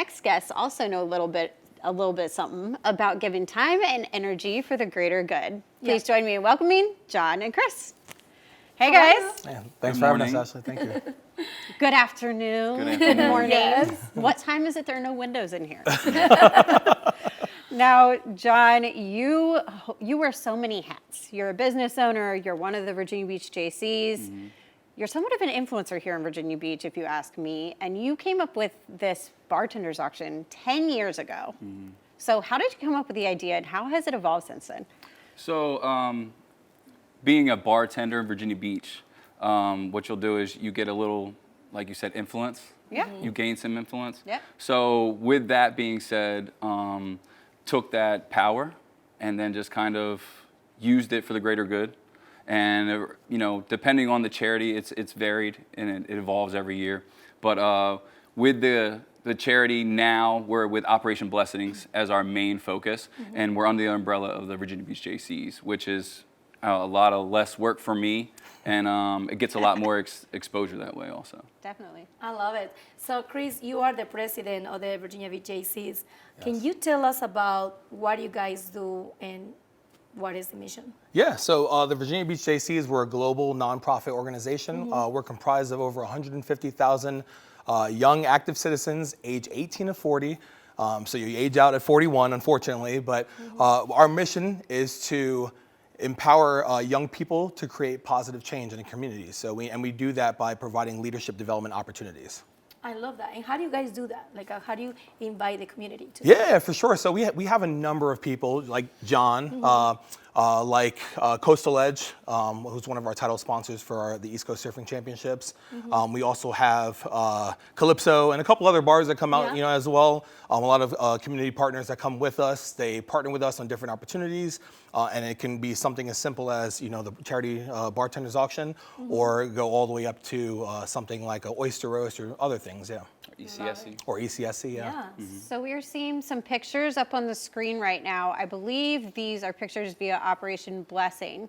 next guests also know a little bit something about giving time and energy for the greater good. Please join me in welcoming John and Chris. Hey guys. Yeah, thanks for having us, Ashley. Thank you. Good afternoon. Good morning. Yes. What time is it? There are no windows in here. Now, John, you wear so many hats. You're a business owner. You're one of the Virginia Beach Jaycees. Mm-hmm. You're somewhat of an influencer here in Virginia Beach, if you ask me. And you came up with this Bartenders auction 10 years ago. Mm-hmm. So how did you come up with the idea, and how has it evolved since then? So being a bartender in Virginia Beach, what you'll do is you get a little, like you said, influence. Yeah. You gain some influence. Yeah. So with that being said, took that power and then just kind of used it for the greater good. And depending on the charity, it's varied and it evolves every year. But with the charity now, we're with Operation Blessings as our main focus, and we're under the umbrella of the Virginia Beach Jaycees, which is a lot of less work for me, and it gets a lot more exposure that way also. Definitely. I love it. So Chris, you are the president of the Virginia Beach Jaycees. Yes. Can you tell us about what you guys do and what is the mission? Yeah, so the Virginia Beach Jaycees, we're a global nonprofit organization. We're comprised of over 150,000 young active citizens, age 18 to 40. So you age out at 41, unfortunately, but our mission is to empower young people to create positive change in the community. So we do that by providing leadership development opportunities. I love that. And how do you guys do that? Like, how do you invite the community to Yeah, for sure. So we have a number of people like John, like Coastal Edge, who's one of our title sponsors for the East Coast Surfing Championships. We also have Calypso and a couple other bars that come out, as well. A lot of community partners that come with us. They partner with us on different opportunities, and it can be something as simple as the charity bartenders auction, or go all the way up to something like an oyster roast or other things. Yeah. ECSC. Or ECSC, yeah. So we are seeing some pictures up on the screen right now. I believe these are pictures via Operation Blessing.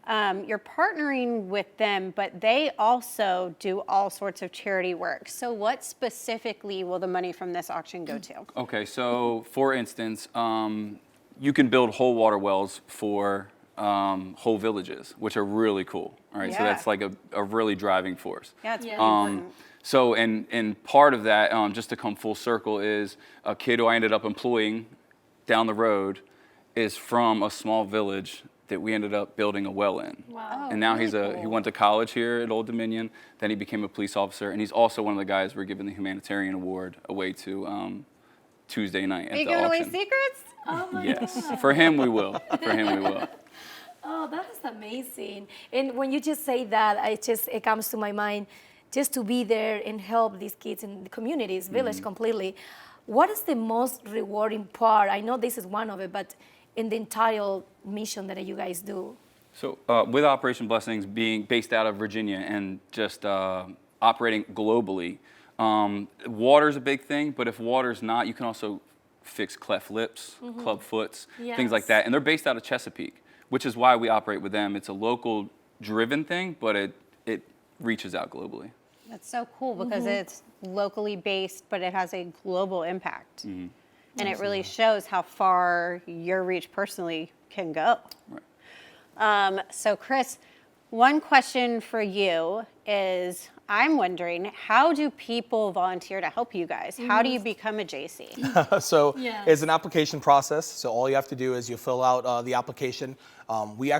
You're partnering with them, but they also do all sorts of charity work. So what specifically will the money from this auction go to? Okay, so for instance, you can build whole water wells for whole villages, which are really cool. All right, so that's like a really driving force. Yeah, it's really important. So, and part of that, just to come full circle, is a kid who I ended up employing down the road is from a small village that we ended up building a well in. Wow. And now he went to college here at Old Dominion, then he became a police officer, and he's also one of the guys we're giving the Humanitarian Award away to Tuesday night at the auction. Are you giving away secrets? Oh my God. For him we will. For him we will. Oh, that is amazing. And when you just say that, it comes to my mind, just to be there and help these kids in the communities, village completely. What is the most rewarding part? I know this is one of it, but in the entire mission that you guys do? So with Operation Blessings being based out of Virginia and just operating globally, water's a big thing, but if water's not, you can also fix cleft lips, club foots, things like that. And they're based out of Chesapeake, which is why we operate with them. It's a local driven thing, but it reaches out globally. That's so cool because it's locally based, but it has a global impact. And it really shows how far your reach personally can go. Right. So Chris, one question for you is, I'm wondering, how do people volunteer to help you guys? How do you become a Jaycee? So it's an application process. So all you have to do is you fill out the application. You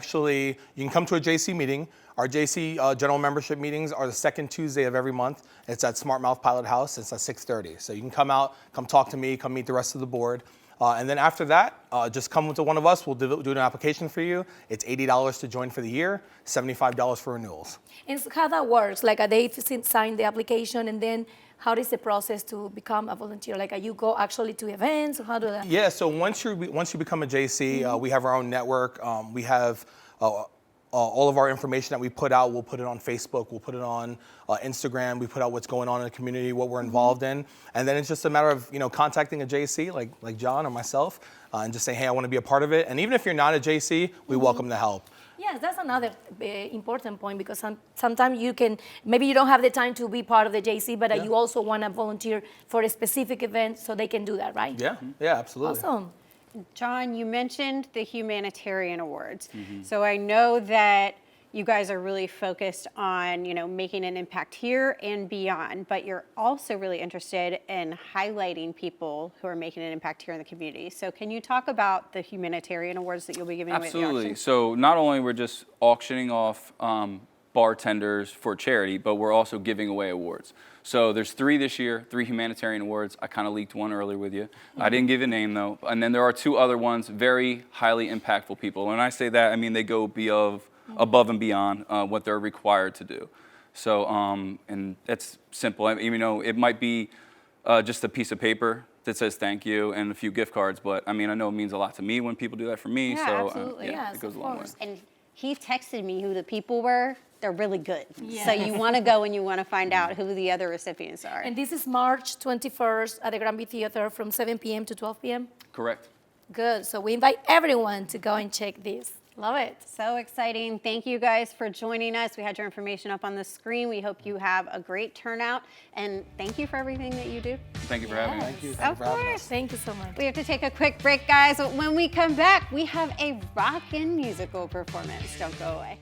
can come to a Jaycee meeting. Our Jaycee general membership meetings are the second Tuesday of every month. It's at Smart Mouth Pilot House. It's at 6:30. So you can come out, come talk to me, come meet the rest of the board. And then after that, just come to one of us. We'll do an application for you. It's $80 to join for the year, $75 for renewals. And so how that works? Like, they sign the application, and then how is the process to become a volunteer? Like, you go actually to events? How do that? Yeah. So once you become a Jaycee, we have our own network. We have all of our information that we put out. We'll put it on Facebook. We'll put it on Instagram. We put out what's going on in the community, what we're involved in, and then it's just a matter of contacting a Jaycee like John or myself, and just saying, hey, I want to be a part of it. And even if you're not a Jaycee, we welcome the help. Yes, that's another important point because sometimes maybe you don't have the time to be part of the JC, but you also want to volunteer for a specific event, so they can do that, right? Yeah, yeah, absolutely. Awesome. John, you mentioned the Humanitarian Awards. So I know that you guys are really focused on, making an impact here and beyond, but you're also really interested in highlighting people who are making an impact here in the community. So can you talk about the Humanitarian Awards that you'll be giving away at the Absolutely. auction? So not only we're just auctioning off bartenders for charity, but we're also giving away awards. So there's 3 this year, 3 Humanitarian Awards. I kind of leaked one earlier with you. I didn't give a name though. And then there are 2 other ones, very highly impactful people. When I say that, I mean they go above and beyond what they're required to do. So, and that's simple. It might be just a piece of paper that says thank you and a few gift cards, but I know it means a lot to me when people do that for me. Yeah, so, absolutely. Yes, it goes a of long way. course. And he texted me who the people were. They're really good. Yeah. So you want to go and you want to find out who the other recipients are. And this is March 21st at the Granby Theater from 7 p.m. to 12 p.m. Correct. Good. So we invite everyone to go and check this. Love it. So exciting. Thank you guys for joining us. We had your information up on the screen. We hope you have a great turnout. And thank you for everything that you do. Thank you for having me. Thank you. Of for having us. course. Thank you so much. We have to take a quick break, guys. But when we come back, we have a rockin' musical performance. Don't go away.